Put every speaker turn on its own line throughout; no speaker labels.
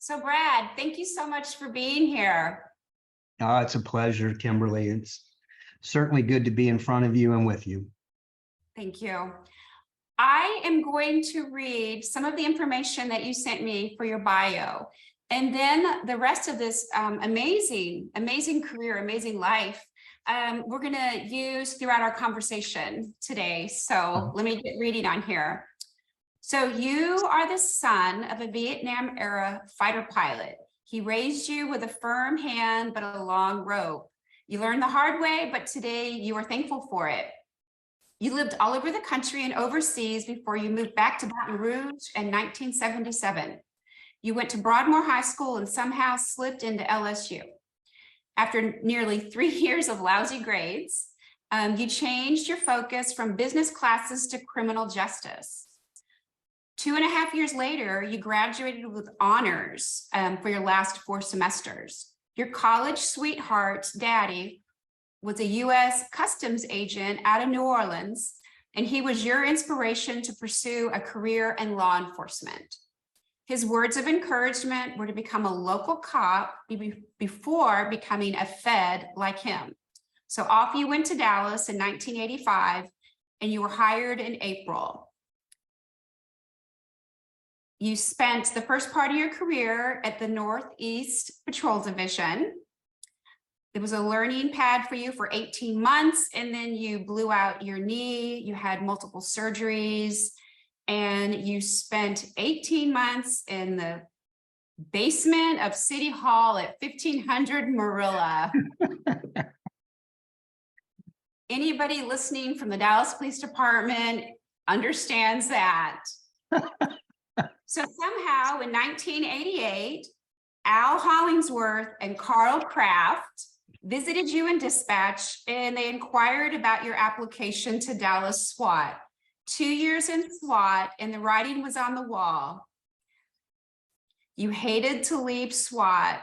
So Brad, thank you so much for being here.
Oh, it's a pleasure, Kimberly. It's certainly good to be in front of you and with you.
Thank you. I am going to read some of the information that you sent me for your bio, and then the rest of this amazing career, amazing life, we're going to use throughout our conversation today. So let me get reading on here. So you are the son of a Vietnam era fighter pilot. He raised you with a firm hand, but a long rope. You learned the hard way, but today you are thankful for it. You lived all over the country and overseas before you moved back to Baton Rouge in 1977. You went to Broadmoor High School and somehow slipped into LSU. After nearly 3 years of lousy grades, you changed your focus from business classes to criminal justice. 2.5 years later, you graduated with honors for your last 4 semesters. Your college sweetheart, daddy, was a U.S. customs agent out of New Orleans, and he was your inspiration to pursue a career in law enforcement. His words of encouragement were to become a local cop before becoming a Fed like him. So off you went to Dallas in 1985, and you were hired in April. You spent the first part of your career at the Northeast Patrol Division. It was a learning pad for you for 18 months, and then you blew out your knee. You had multiple surgeries, and you spent 18 months in the basement of City Hall at 1500 Marilla. Anybody listening from the Dallas Police Department understands that. So somehow in 1988, Al Hollingsworth and Carl Kraft visited you in dispatch, and they inquired about your application to Dallas SWAT. 2 years in SWAT, and the writing was on the wall. You hated to leave SWAT,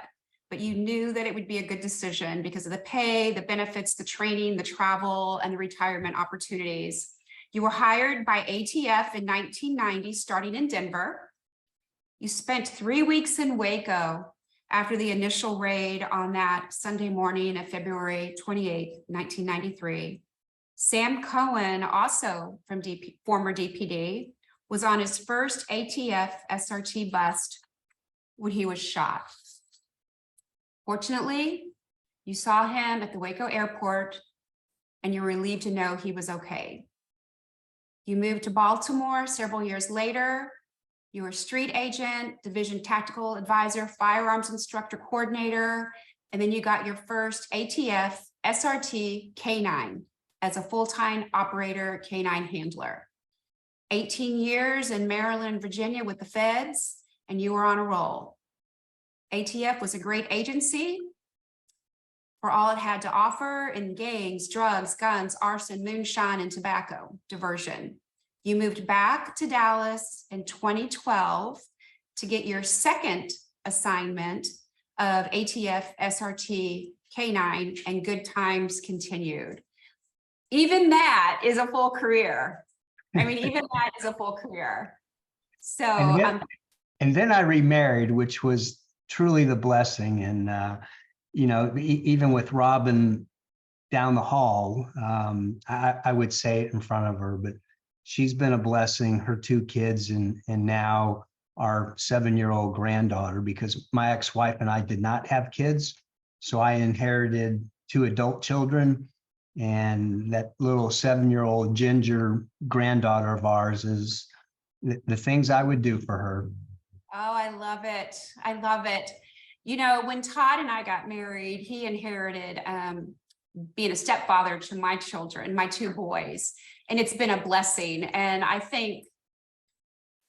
but you knew that it would be a good decision because of the pay, the benefits, the training, the travel, and the retirement opportunities. You were hired by ATF in 1990, starting in Denver. You spent 3 weeks in Waco after the initial raid on that Sunday morning of February 28, 1993. Sam Cohen, also from former DPD, was on his first ATF SRT bust when he was shot. Fortunately, you saw him at the Waco airport, and you're relieved to know he was okay. You moved to Baltimore several years later. You were a street agent, division tactical advisor, firearms instructor coordinator, and then you got your first ATF SRT K9 as a full-time operator K9 handler. 18 years in Maryland and Virginia with the feds, and you were on a roll. ATF was a great agency for all it had to offer in gangs, drugs, guns, arson, moonshine, and tobacco diversion. You moved back to Dallas in 2012 to get your second assignment of ATF SRT K9, and good times continued. Even that is a full career. I mean, even that is a full career. So,
and then I remarried, which was truly the blessing. And, you know, even with Robin down the hall, I would say it in front of her, but she's been a blessing, her 2 kids, and now our 7-year-old granddaughter, because my ex-wife and I did not have kids. So I inherited 2 adult children, and that little 7-year-old ginger granddaughter of ours is the things I would do for her.
Oh, I love it. I love it. You know, when Todd and I got married, he inherited being a stepfather to my children, my 2 boys. And it's been a blessing. And I think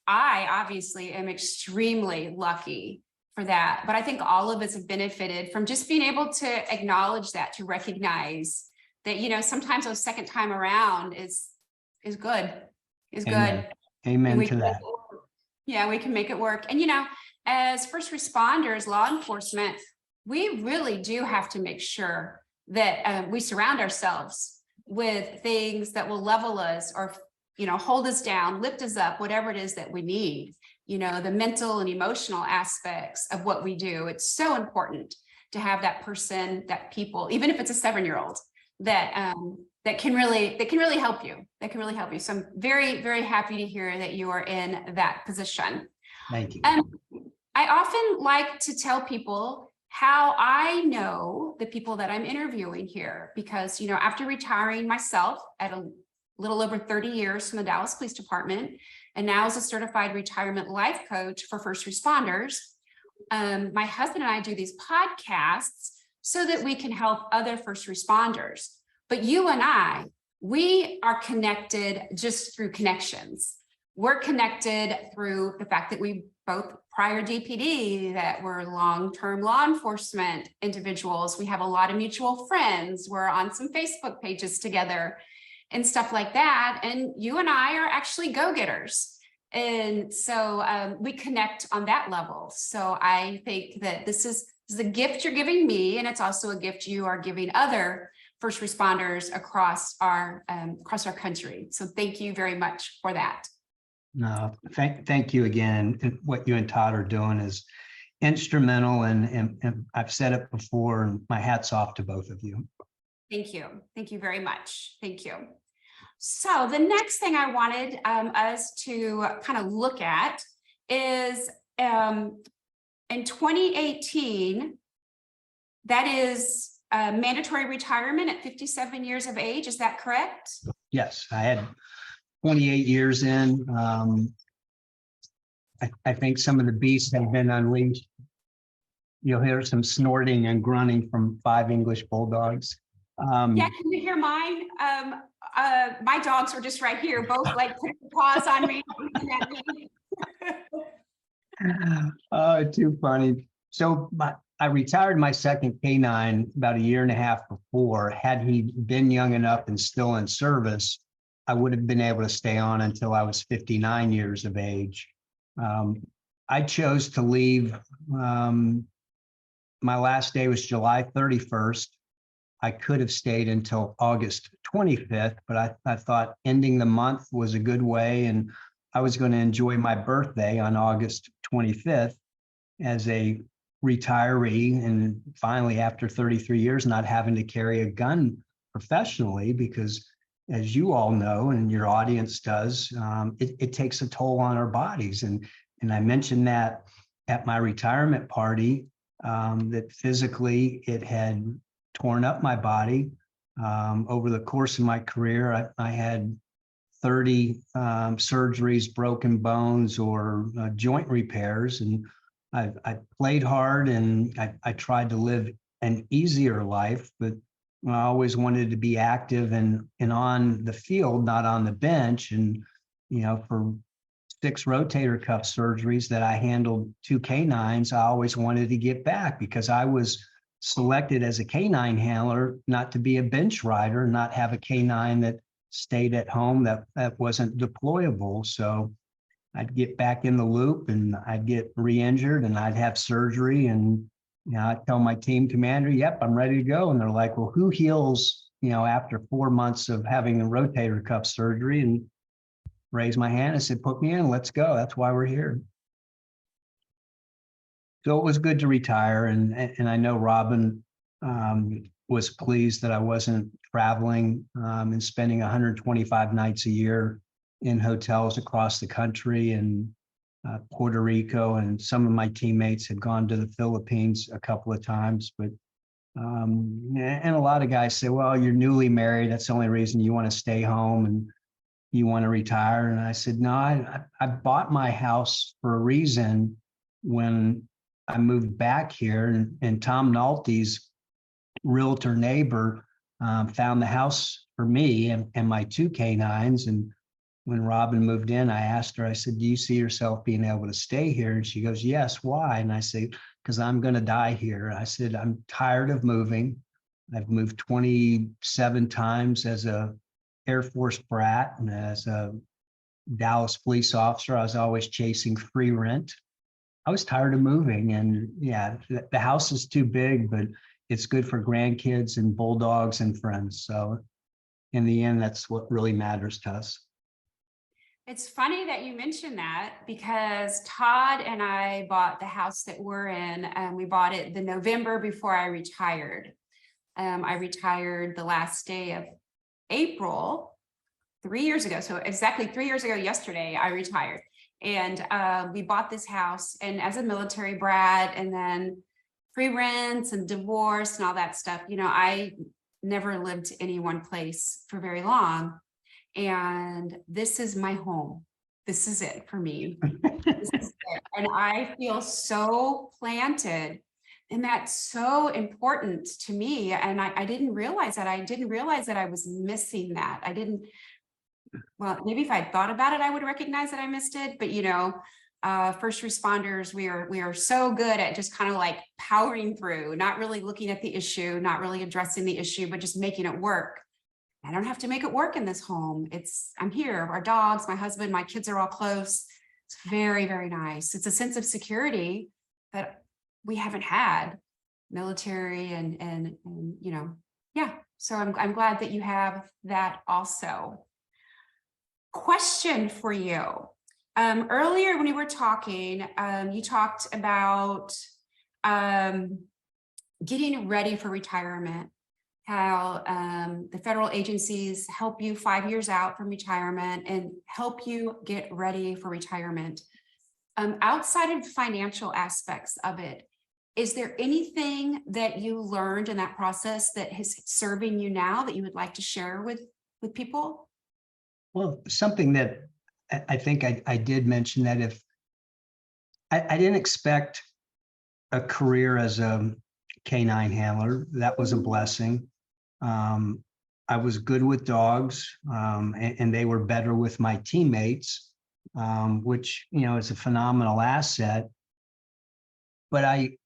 I obviously am extremely lucky for that. But I think all of us have benefited from just being able to acknowledge that, to recognize that, you know, sometimes those second time around is good, is
Amen.
good.
Amen to that.
Yeah, we can make it work. And, you know, as first responders, law enforcement, we really do have to make sure that we surround ourselves with things that will level us or, you know, hold us down, lift us up, whatever it is that we need. the mental and emotional aspects of what we do. It's so important to have that person, that people, even if it's a 7-year-old, that can really help you. That can really help you. So I'm very, very happy to hear that you are in that position.
Thank you.
I often like to tell people how I know the people that I'm interviewing here, because, after retiring myself at a little over 30 years from the Dallas Police Department, and now as a certified retirement life coach for first responders, my husband and I do these podcasts so that we can help other first responders. But you and I, we are connected just through connections. We're connected through the fact that we both prior DPD, that we're long-term law enforcement individuals. We have a lot of mutual friends. We're on some Facebook pages together and stuff like that. And you and I are actually go-getters. And so we connect on that level. So I think that this is a gift you're giving me, and it's also a gift you are giving other first responders across our country. So thank you very much for that.
No, thank you again. And what you and Todd are doing is instrumental, and I've said it before, and my hat's off to both of you.
Thank you. Thank you very much. Thank you. So the next thing I wanted us to kind of look at is in 2018, that is mandatory retirement at 57 years of age. Is that correct?
Yes, I had 28 years in. I think some of the beasts have been unleashed. You'll hear some snorting and grunting from 5 English bulldogs.
Yeah, can you hear mine? My dogs were just right here, both like putting paws on me.
Oh, too funny. So I retired my second canine about 1.5 years before. Had he been young enough and still in service, I would have been able to stay on until I was 59 years of age. I chose to leave. My last day was July 31st. I could have stayed until August 25th, but I thought ending the month was a good way, and I was going to enjoy my birthday on August 25th as a retiree, and finally, after 33 years, not having to carry a gun professionally, because as you all know, and your audience does, it takes a toll on our bodies. And I mentioned that at my retirement party, that physically it had torn up my body. Over the course of my career, I had 30 surgeries, broken bones, or joint repairs. And I played hard, and I tried to live an easier life, but I always wanted to be active and on the field, not on the bench. And, for 6 rotator cuff surgeries that I handled 2 canines, I always wanted to get back, because I was selected as a canine handler, not to be a bench rider, not have a canine that stayed at home that wasn't deployable. So I'd get back in the loop, and I'd get re-injured, and I'd have surgery, and I'd tell my team commander, "Yep, I'm ready to go." And they're like, "Well, who heals, after 4 months of having a rotator cuff surgery?" And raised my hand and said, "Put me in, let's go. That's why we're here." So it was good to retire, and I know Robin was pleased that I wasn't traveling and spending 125 nights a year in hotels across the country, and Puerto Rico, and some of my teammates had gone to the Philippines a couple of times. But and a lot of guys say, "Well, you're newly married. That's the only reason you want to stay home and you want to retire." And I said, "No, I bought my house for a reason." When I moved back here, and Tom Nalty's realtor neighbor found the house for me and my 2 canines. And when Robin moved in, I asked her, I said, "Do you see yourself being able to stay here?" And she goes, "Yes." "Why?" And I say, "Because I'm going to die here." I said, "I'm tired of moving. I've moved 27 times as a Air Force brat, and as a Dallas police officer, I was always chasing free rent. I was tired of moving, and yeah, the house is too big, but it's good for grandkids and bulldogs and friends. So in the end, that's what really matters to us."
It's funny that you mentioned that because Todd and I bought the house that we're in, and we bought it the November before I retired. I retired the last day of April 3 years ago. So exactly 3 years ago yesterday, I retired. And we bought this house, and as a military brat, and then free rents and divorce and all that stuff, I never lived in any one place for very long. And this is my home. This is it for me. This is it. And I feel so planted. And that's so important to me. And I didn't realize that. I didn't realize that I was missing that. Well, maybe if I'd thought about it, I would recognize that I missed it. But first responders, we are so good at just kind of like powering through, not really looking at the issue, not really addressing the issue, but just making it work. I don't have to make it work in this home. I'm here. Our dogs, my husband, my kids are all close. It's very, very nice. It's a sense of security that we haven't had, military and yeah. So I'm glad that you have that also. Question for you. Earlier when we were talking, you talked about getting ready for retirement, how the federal agencies help you 5 years out from retirement and help you get ready for retirement. Outside of financial aspects of it, is there anything that you learned in that process that is serving you now that you would like to share with people?
Well, something that I think I did mention, that if I didn't expect a career as a canine handler, that was a blessing. I was good with dogs, and they were better with my teammates, which, is a phenomenal asset. But I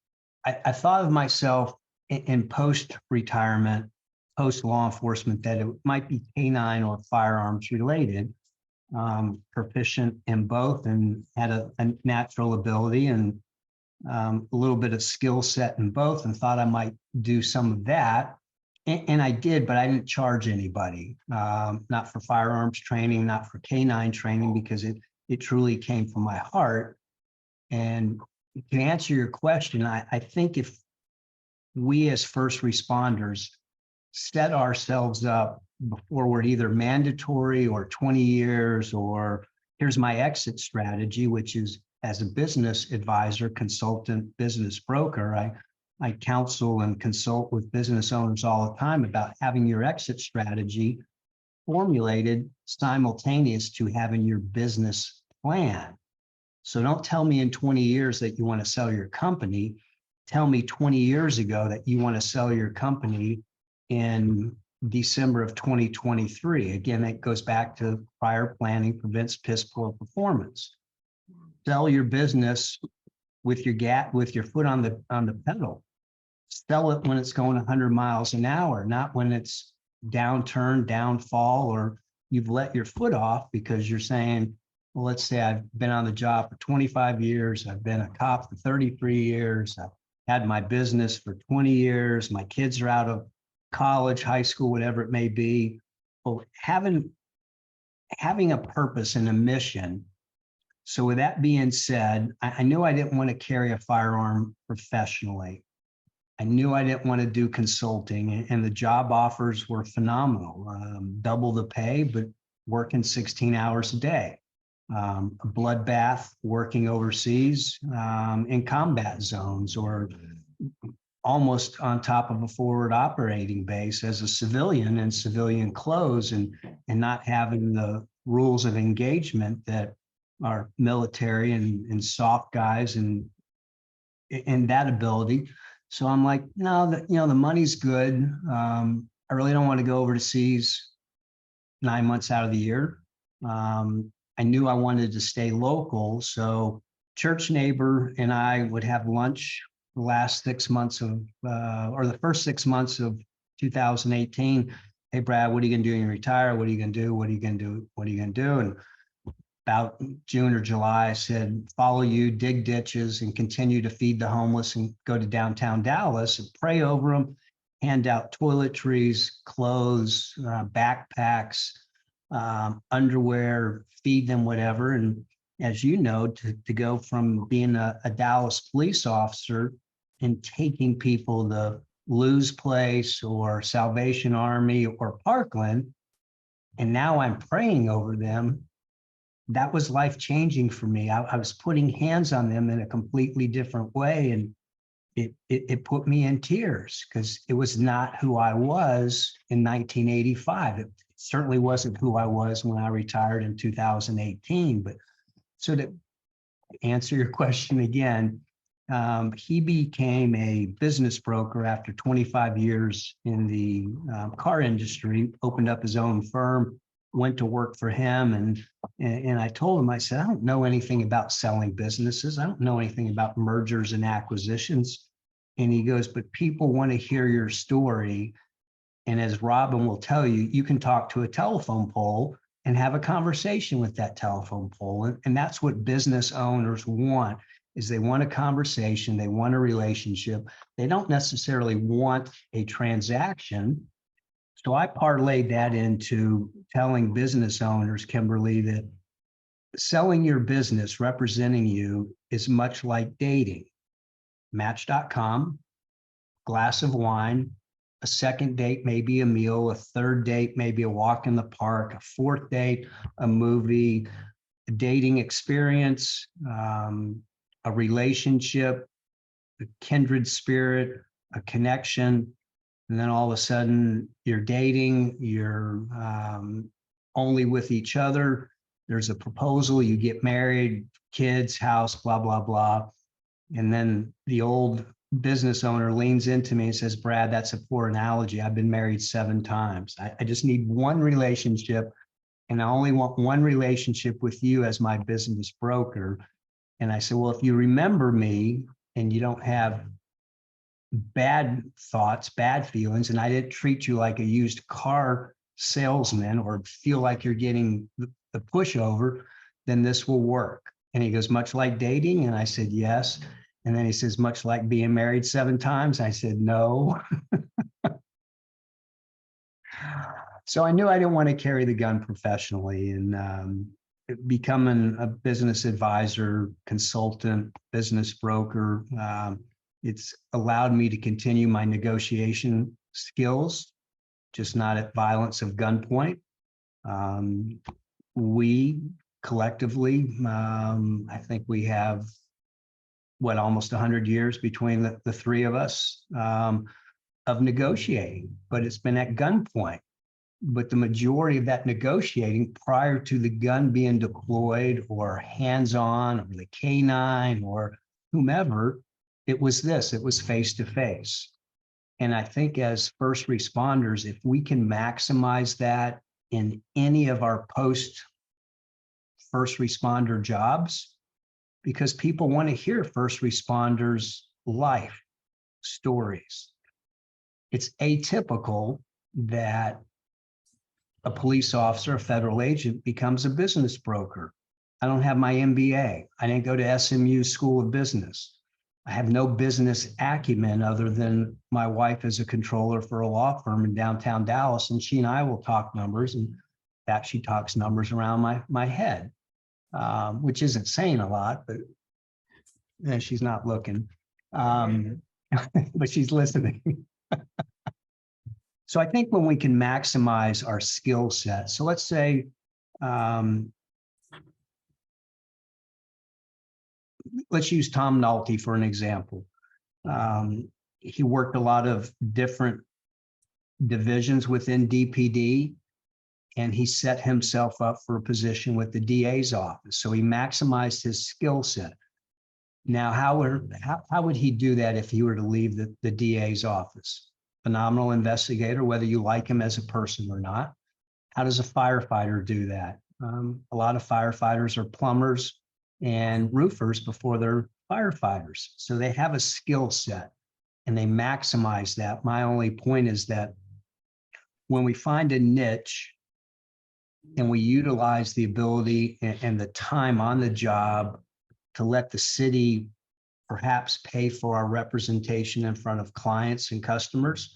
thought of myself in post-retirement, post-law enforcement, that it might be canine or firearms related, proficient in both, and had a natural ability and a little bit of skill set in both, and thought I might do some of that. And I did, but I didn't charge anybody, not for firearms training, not for canine training, because it truly came from my heart. And to answer your question, I think if we as first responders set ourselves up before we're either mandatory or 20 years, or here's my exit strategy, which is as a business advisor, consultant, business broker, I counsel and consult with business owners all the time about having your exit strategy formulated simultaneous to having your business plan. So don't tell me in 20 years that you want to sell your company. Tell me 20 years ago that you want to sell your company in December of 2023. Again, it goes back to prior planning prevents piss poor performance. Sell your business with your foot on the pedal. Sell it when it's going 100 miles an hour, not when it's downturn, downfall, or you've let your foot off because you're saying, well, let's say I've been on the job for 25 years. I've been a cop for 33 years. I've had my business for 20 years. My kids are out of college, high school, whatever it may be. Well, having a purpose and a mission. So with that being said, I knew I didn't want to carry a firearm professionally. I knew I didn't want to do consulting, and the job offers were phenomenal. Double the pay, but working 16 hours a day. A bloodbath, working overseas in combat zones, or almost on top of a forward operating base as a civilian in civilian clothes, and not having the rules of engagement that our military and soft guys and that ability. So I'm like, no, the money's good. I really don't want to go overseas 9 months out of the year. I knew I wanted to stay local. So church neighbor and I would have lunch the last 6 months of, or the first 6 months of 2018. Hey, Brad, what are you going to do when you retire? What are you going to do? What are you going to do? What are you going to do? And about June or July, I said, follow you, dig ditches, and continue to feed the homeless, and go to downtown Dallas and pray over them, hand out toiletries, clothes, backpacks, underwear, feed them whatever. And as you know, to go from being a Dallas police officer and taking people to Lou's Place or Salvation Army or Parkland, and now I'm praying over them, that was life changing for me. I was putting hands on them in a completely different way. And it put me in tears because it was not who I was in 1985. It certainly wasn't who I was when I retired in 2018. But so to answer your question again, he became a business broker after 25 years in the car industry, opened up his own firm, went to work for him. And I told him, I said, I don't know anything about selling businesses. I don't know anything about mergers and acquisitions. And he goes, but people want to hear your story. And as Robin will tell you, you can talk to a telephone pole and have a conversation with that telephone pole. And that's what business owners want, is they want a conversation, they want a relationship. They don't necessarily want a transaction. So I parlayed that into telling business owners, Kimberly, that selling your business, representing you, is much like dating. Match.com, glass of wine, a second date, maybe a meal, a third date, maybe a walk in the park, a fourth date, a movie, a dating experience, a relationship, a kindred spirit, a connection. And then all of a sudden you're dating, you're only with each other. There's a proposal, you get married, kids, house, blah, blah, blah. And then the old business owner leans into me and says, Brad, that's a poor analogy. I've been married 7 times. I just need one relationship, and I only want one relationship with you as my business broker. And I said, well, if you remember me and you don't have bad thoughts, bad feelings, and I didn't treat you like a used car salesman or feel like you're getting the pushover, then this will work. And he goes, much like dating? And I said, yes. And then he says, much like being married 7 times? I said, no. So I knew I didn't want to carry the gun professionally, and becoming a business advisor, consultant, business broker, it's allowed me to continue my negotiation skills, just not at violence of gunpoint. We collectively, I think we have almost 100 years between the 3 of us of negotiating, but it's been at gunpoint. But the majority of that negotiating prior to the gun being deployed or hands-on or the canine or whomever, it was face to face. And I think as first responders, if we can maximize that in any of our post first responder jobs, because people want to hear first responders' life stories. It's atypical that a police officer, a federal agent, becomes a business broker. I don't have my MBA. I didn't go to SMU School of Business. I have no business acumen other than my wife is a controller for a law firm in downtown Dallas, and she and I will talk numbers, and that she talks numbers around my head, which isn't saying a lot, but she's not looking, but she's listening. So I think when we can maximize our skill set, so let's say, let's use Tom Nolte for an example. He worked a lot of different divisions within DPD, and he set himself up for a position with the DA's office. So he maximized his skill set. Now, how would he do that if he were to leave the DA's office? Phenomenal investigator, whether you like him as a person or not. How does a firefighter do that? A lot of firefighters are plumbers and roofers before they're firefighters. So they have a skill set and they maximize that. My only point is that when we find a niche and we utilize the ability and the time on the job to let the city perhaps pay for our representation in front of clients and customers,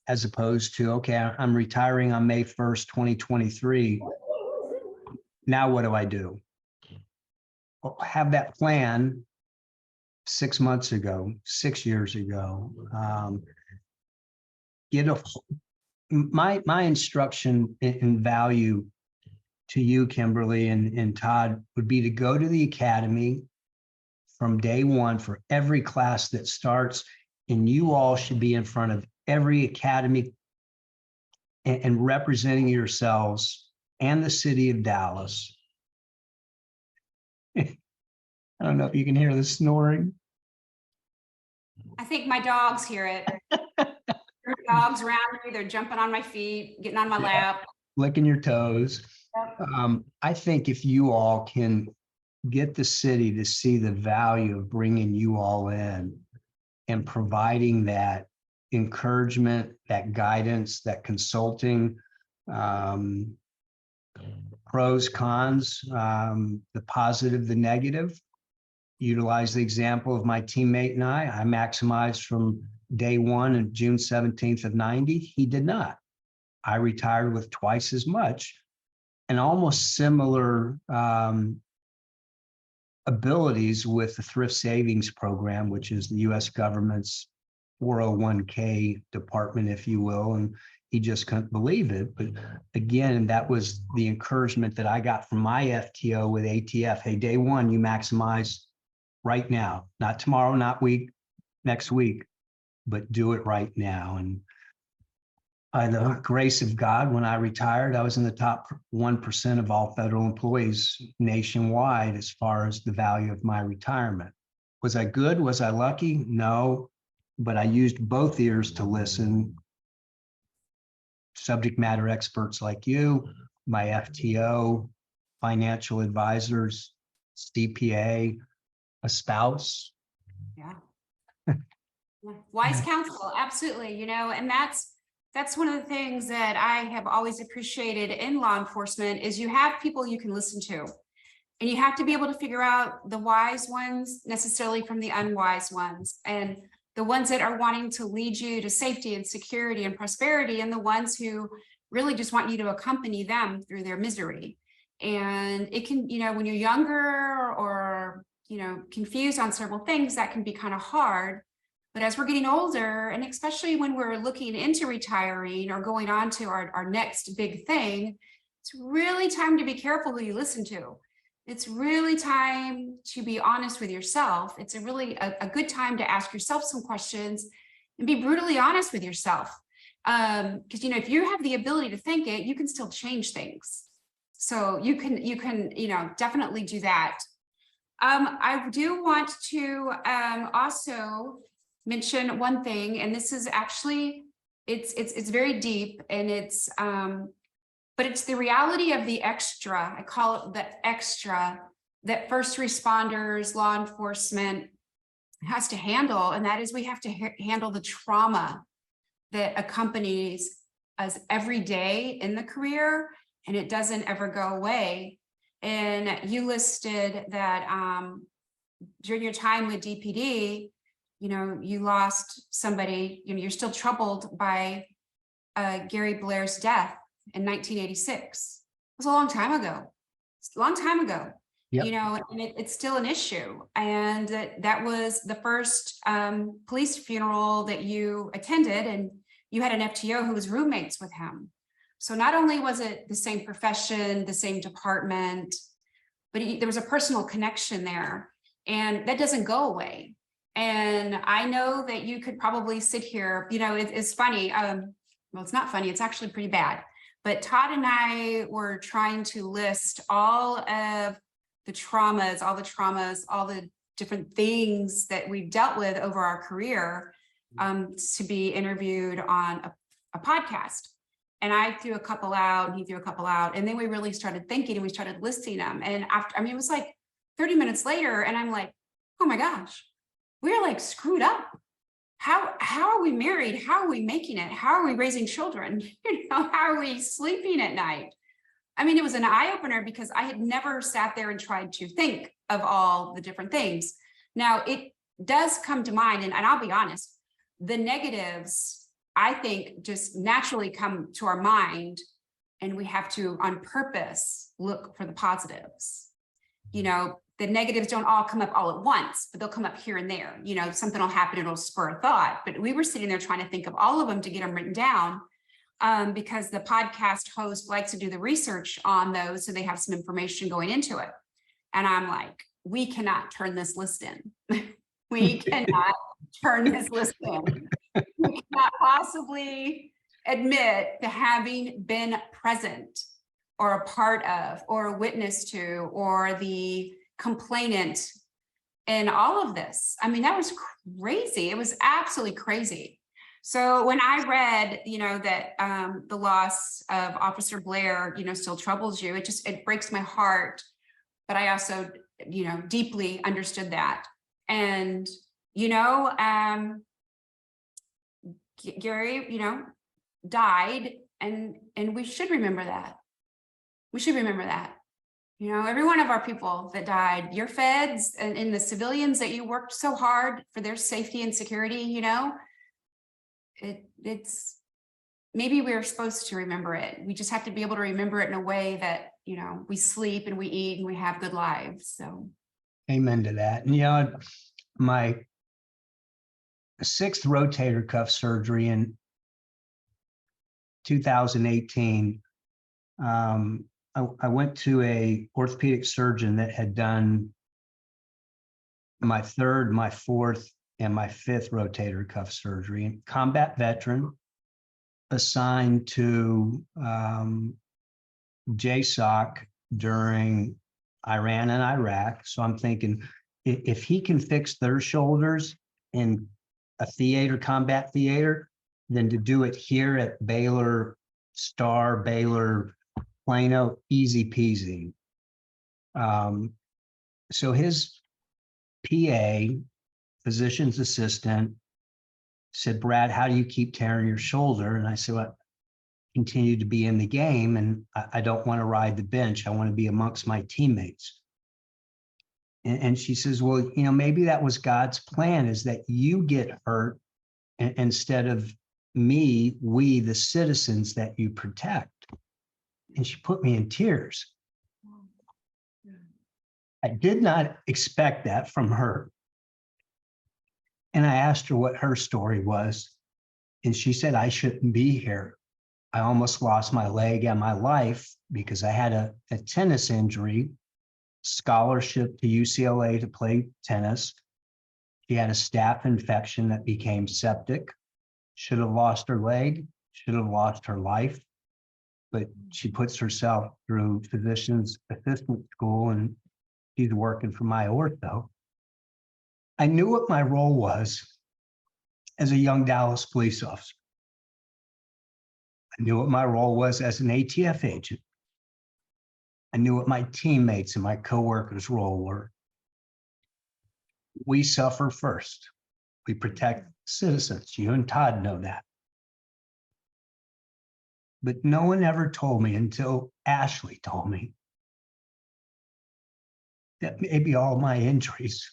as opposed to, okay, I'm retiring on May 1st, 2023. Now what do I do? Well, have that plan 6 months ago, 6 years ago. My instruction and value to you, Kimberly and Todd, would be to go to the academy from day one for every class that starts, and you all should be in front of every academy and representing yourselves and the city of Dallas. I don't know if you can hear the snoring.
I think my dogs hear it. There are dogs around me, they're jumping on my feet, getting on my lap.
Licking your toes. I think if you all can get the city to see the value of bringing you all in and providing that encouragement, that guidance, that consulting, pros, cons, the positive, the negative. Utilize the example of my teammate and I maximized from day one of June 17th of 90. He did not. I retired with twice as much and almost similar abilities with the thrift savings program, which is the US government's 401k department, if you will. And he just couldn't believe it. But again, that was the encouragement that I got from my FTO with ATF. Hey, day one, you maximize right now, not tomorrow, not next week, but do it right now. And by the grace of God, when I retired, I was in the top 1% of all federal employees nationwide as far as the value of my retirement. Was I good? Was I lucky? No, but I used both ears to listen. Subject matter experts like you, my FTO, financial advisors, CPA, a spouse.
Yeah. Wise counsel, absolutely. And that's one of the things that I have always appreciated in law enforcement is you have people you can listen to, and you have to be able to figure out the wise ones necessarily from the unwise ones, and the ones that are wanting to lead you to safety and security and prosperity, and the ones who really just want you to accompany them through their misery. And it can, when you're younger or, confused on several things, that can be kind of hard. But as we're getting older, and especially when we're looking into retiring or going on to our next big thing, it's really time to be careful who you listen to. It's really time to be honest with yourself. It's a really a good time to ask yourself some questions and be brutally honest with yourself. Because, if you have the ability to think it, you can still change things. So you can, definitely do that. I do want to also mention one thing, and this is actually, it's very deep, and but it's the reality of the extra. I call it the extra that first responders, law enforcement has to handle, and that is we have to handle the trauma that accompanies us every day in the career, and it doesn't ever go away. And you listed that during your time with DPD, you lost somebody, you're still troubled by Gary Blair's death in 1986. It was a long time ago. It's a long time ago.
Yep.
And it's still an issue. And that was the first police funeral that you attended, and you had an FTO who was roommates with him. So not only was it the same profession, the same department, but there was a personal connection there, and that doesn't go away. And I know that you could probably sit here, it's funny. Well, it's not funny. It's actually pretty bad. But Todd and I were trying to list all of the traumas, all the different things that we've dealt with over our career to be interviewed on a podcast. And I threw a couple out, and he threw a couple out. And then we really started thinking, and we started listing them. And it was like 30 minutes later, and I'm like, oh my gosh, we're like screwed up. How are we married? How are we making it? How are we raising children? How are we sleeping at night? It was an eye-opener because I had never sat there and tried to think of all the different things. Now, it does come to mind, and I'll be honest, the negatives I think, just naturally come to our mind, and we have to, on purpose, look for the positives. You know, the negatives don't all come up all at once, but they'll come up here and there. You know, something will happen, it'll spur a thought. But we were sitting there trying to think of all of them to get them written down, because the podcast host likes to do the research on those, so they have some information going into it. And I'm like, we cannot turn this list in. We cannot turn this list in. We cannot possibly admit to having been present or a part of or a witness to or the complainant in all of this. I mean, that was crazy. It was absolutely crazy. So when I read, you know, that the loss of Officer Blair, you know, still troubles you, it breaks my heart. But I also, you know, deeply understood that. And, you know, Gary, you know, died, and we should remember that. We should remember that. You know, every one of our people that died, your feds and the civilians that you worked so hard for their safety and security, you know, it's maybe we're supposed to remember it. We just have to be able to remember it in a way that, you know, we sleep and we eat and we have good lives. So
Amen to that. And, you know, my 6th rotator cuff surgery in 2018, I went to a orthopedic surgeon that had done my 3rd, my 4th, and my 5th rotator cuff surgery. Combat veteran, assigned to JSOC during Iran and Iraq. So I'm thinking, if he can fix their shoulders in a theater, combat theater, then to do it here at Baylor, Plano, easy peasy. So his PA, physician's assistant, said, Brad, how do you keep tearing your shoulder? And I said, well, continue to be in the game, and I don't want to ride the bench. I want to be amongst my teammates. And she says, well, you know, maybe that was God's plan, is that you get hurt instead of we, the citizens that you protect. And she put me in tears. I did not expect that from her. And I asked her what her story was. And she said, I shouldn't be here. I almost lost my leg and my life because I had a tennis injury, scholarship to UCLA to play tennis. She had a staph infection that became septic. Should have lost her leg, should have lost her life. But she puts herself through physician's assistant school, and she's working for my ortho. I knew what my role was as a young Dallas police officer. I knew what my role was as an ATF agent. I knew what my teammates and my coworkers' role were. We suffer first. We protect citizens. You and Todd know that. But no one ever told me until Ashley told me that maybe all my injuries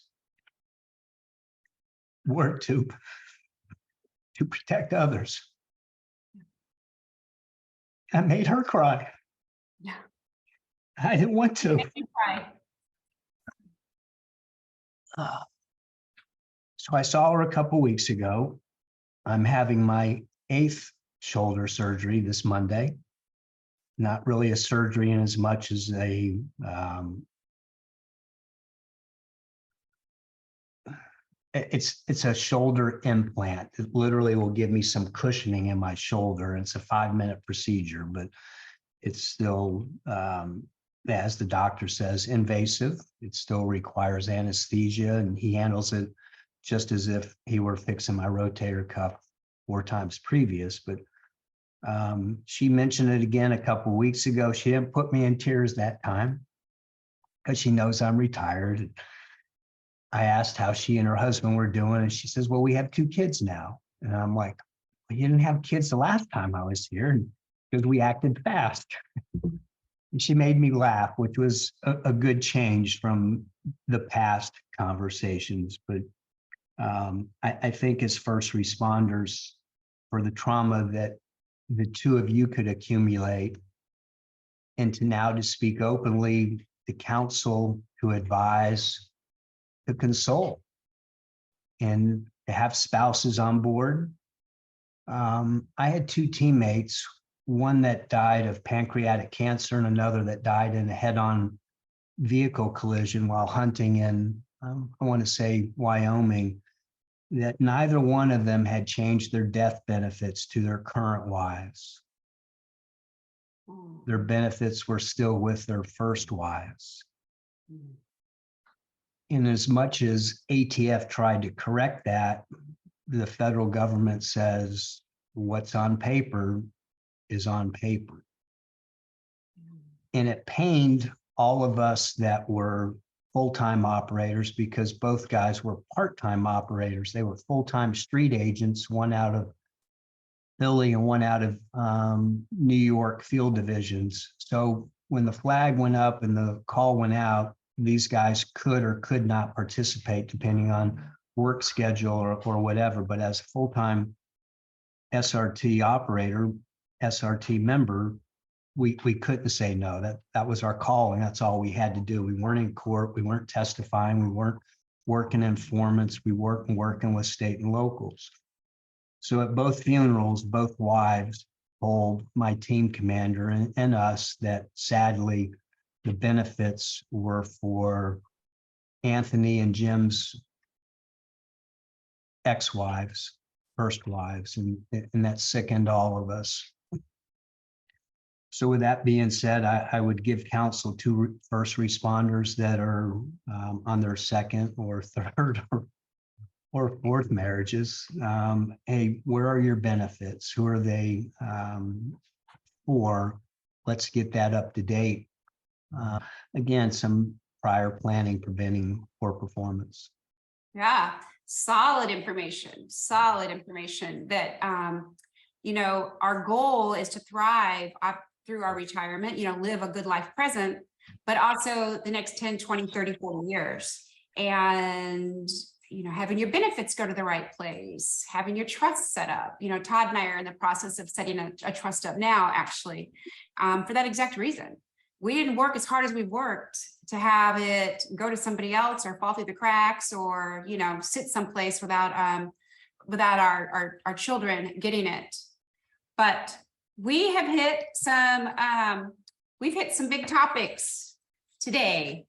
were to protect others. I made her cry.
yeah,
I didn't want to.
make me cry.
So I saw her a couple weeks ago. I'm having my 8th shoulder surgery this Monday. Not really a surgery in as much as it's a shoulder implant. It literally will give me some cushioning in my shoulder. It's a 5-minute procedure, but it's still, as the doctor says, invasive. It still requires anesthesia, and he handles it just as if he were fixing my rotator cuff 4 times previous. But she mentioned it again a couple of weeks ago. She didn't put me in tears that time because she knows I'm retired. I asked how she and her husband were doing, and she says, well, we have 2 kids now. And I'm like, well, you didn't have kids the last time I was here because we acted fast. And she made me laugh, which was a good change from the past conversations. But I think as first responders, for the trauma that the two of you could accumulate, and to speak openly, to counsel, to advise, to console, and to have spouses on board. I had two teammates, one that died of pancreatic cancer and another that died in a head-on vehicle collision while hunting in, I want to say, Wyoming, that neither one of them had changed their death benefits to their current wives. Their benefits were still with their first wives. In as much as ATF tried to correct that, the federal government says what's on paper is on paper. And it pained all of us that were full-time operators, because both guys were part-time operators. They were full-time street agents, one out of Philly and one out of New York field divisions. So when the flag went up and the call went out, these guys could or could not participate depending on work schedule or whatever. But as a full-time SRT operator, SRT member, we couldn't say no. That was our call, and that's all we had to do. We weren't in court, we weren't testifying, we weren't working informants, we weren't working with state and locals. So at both funerals, both wives told my team commander and us that sadly the benefits were for Anthony and Jim's ex-wives, first wives, and that sickened all of us. So with that being said, I would give counsel to first responders that are on their second or third or fourth marriages. Hey, where are your benefits? Who are they for? Let's get that up to date. Again, some prior planning preventing poor performance.
Yeah, solid information that, our goal is to thrive through our retirement, live a good life present, but also the next 10, 20, 30, 40 years. And, having your benefits go to the right place, having your trust set up. Todd and I are in the process of setting a trust up now, actually, for that exact reason. We didn't work as hard as we worked to have it go to somebody else or fall through the cracks or, sit someplace without our children getting it. But we have hit we've hit some big topics today,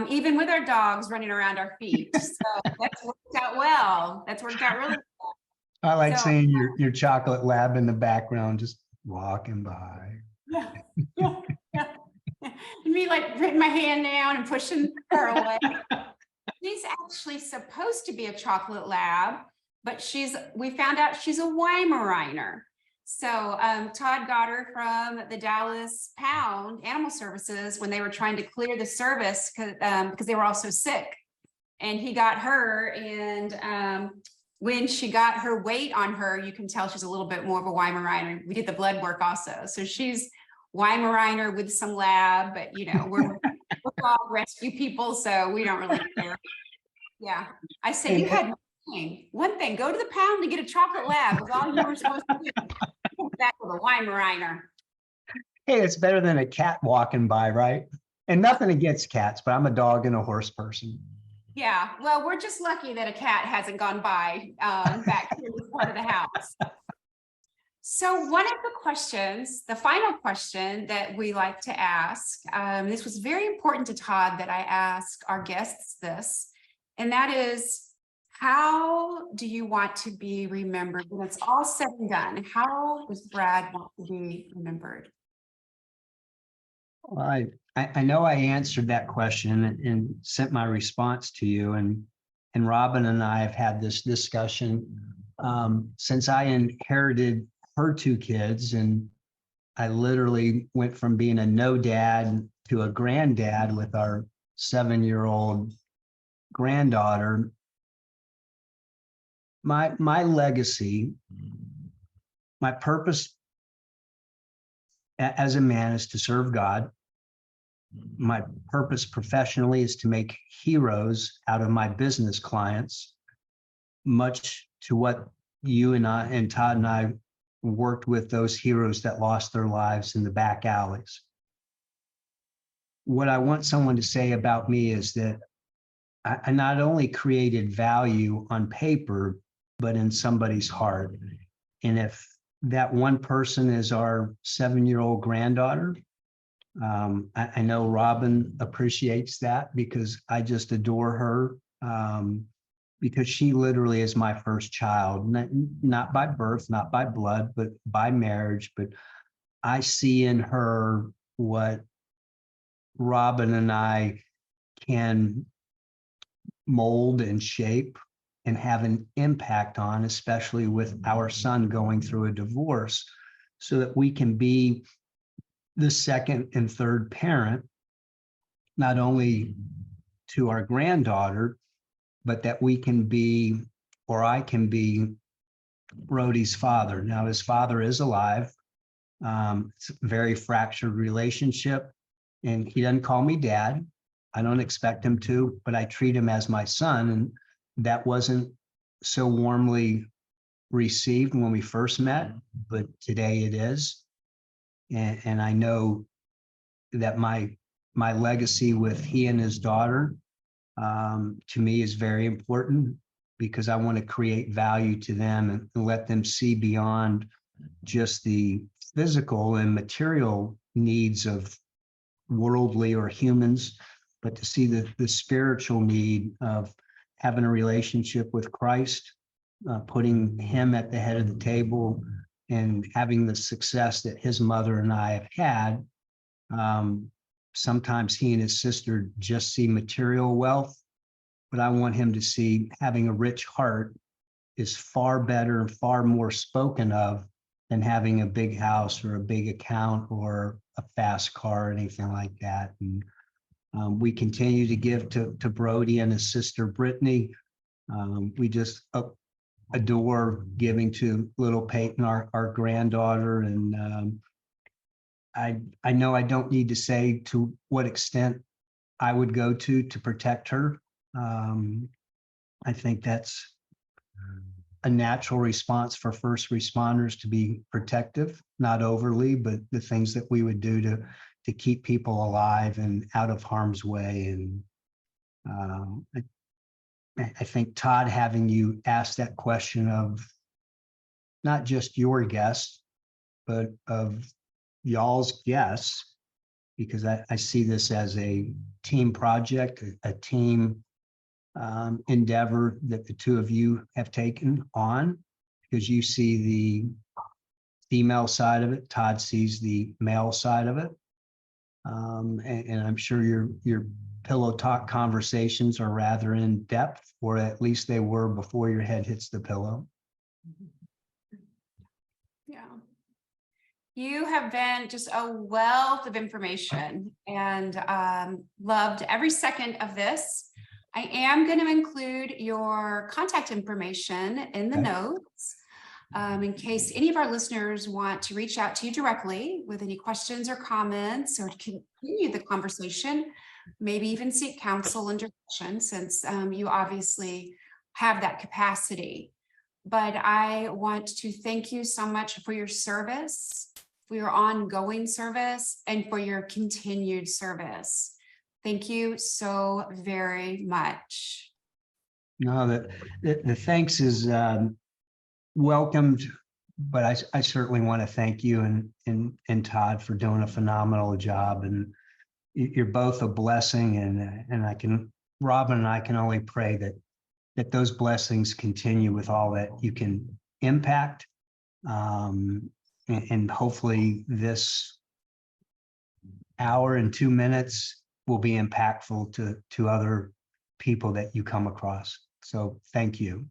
even with our dogs running around our feet. So that's worked out well. That's worked out really well.
I like seeing your chocolate lab in the background, just walking by.
Yeah. Me like putting my hand down and pushing her away. She's actually supposed to be a chocolate lab, but we found out she's a Weimaraner. So Todd got her from the Dallas Pound Animal Services when they were trying to clear the service because they were all so sick. And he got her, and when she got her weight on her, you can tell she's a little bit more of a Weimaraner. We did the blood work also. So she's Weimaraner with some lab, but we're all rescue people, so we don't really care. Yeah, I said you had one thing. Go to the Pound to get a chocolate lab. Was all you were supposed to do. Back with a Weimaraner.
Hey, it's better than a cat walking by, right? And nothing against cats, but I'm a dog and a horse person.
Yeah, well, we're just lucky that a cat hasn't gone by back to this part of the house. So one of the questions, the final question that we like to ask, this was very important to Todd that I ask our guests this, and that is, how do you want to be remembered when it's all said and done? How does Brad want to be remembered?
Well, I know I answered that question and sent my response to you, and Robin and I have had this discussion since I inherited her two kids, and I literally went from being a no dad to a granddad with our 7-year-old granddaughter. My legacy, my purpose as a man is to serve God. My purpose professionally is to make heroes out of my business clients, much to what you and I and Todd and I worked with those heroes that lost their lives in the back alleys. What I want someone to say about me is that I not only created value on paper, but in somebody's heart. And if that one person is our 7-year-old granddaughter, I know Robin appreciates that because I just adore her, because she literally is my first child, not by birth, not by blood, but by marriage. But I see in her what Robin and I can mold and shape and have an impact on, especially with our son going through a divorce, so that we can be the second and third parent, not only to our granddaughter, but that we can be, or I can be, Brody's father. Now, his father is alive. It's a very fractured relationship, and he doesn't call me dad. I don't expect him to, but I treat him as my son, and that wasn't so warmly received when we first met, but today it is. And I know that my legacy with he and his daughter, to me, is very important, because I want to create value to them and let them see beyond just the physical and material needs of worldly or humans, but to see the spiritual need of having a relationship with Christ, putting him at the head of the table, and having the success that his mother and I have had. Sometimes he and his sister just see material wealth, but I want him to see having a rich heart is far better and far more spoken of than having a big house or a big account or a fast car or anything like that. And we continue to give to Brody and his sister Brittany. We just adore giving to little Peyton, our granddaughter. And I know I don't need to say to what extent I would go to protect her. I think that's a natural response for first responders, to be protective, not overly, but the things that we would do to keep people alive and out of harm's way. And I think, Todd, having you ask that question of not just your guests, but of y'all's guests, because I see this as a team project, a team endeavor that the two of you have taken on, because you see the female side of it, Todd sees the male side of it. And I'm sure your pillow talk conversations are rather in depth, or at least they were before your head hits the pillow.
Yeah. You have been just a wealth of information, and loved every second of this. I am going to include your contact information in the notes, in case any of our listeners want to reach out to you directly with any questions or comments, or to continue the conversation, maybe even seek counsel and direction, since you obviously have that capacity. But I want to thank you so much for your service, for your ongoing service, and for your continued service. Thank you so very much.
No, the thanks is welcomed, but I certainly want to thank you and Todd for doing a phenomenal job. And you're both a blessing, and Robin and I can only pray that those blessings continue with all that you can impact. And hopefully this hour and 2 minutes will be impactful to other people that you come across. So thank you.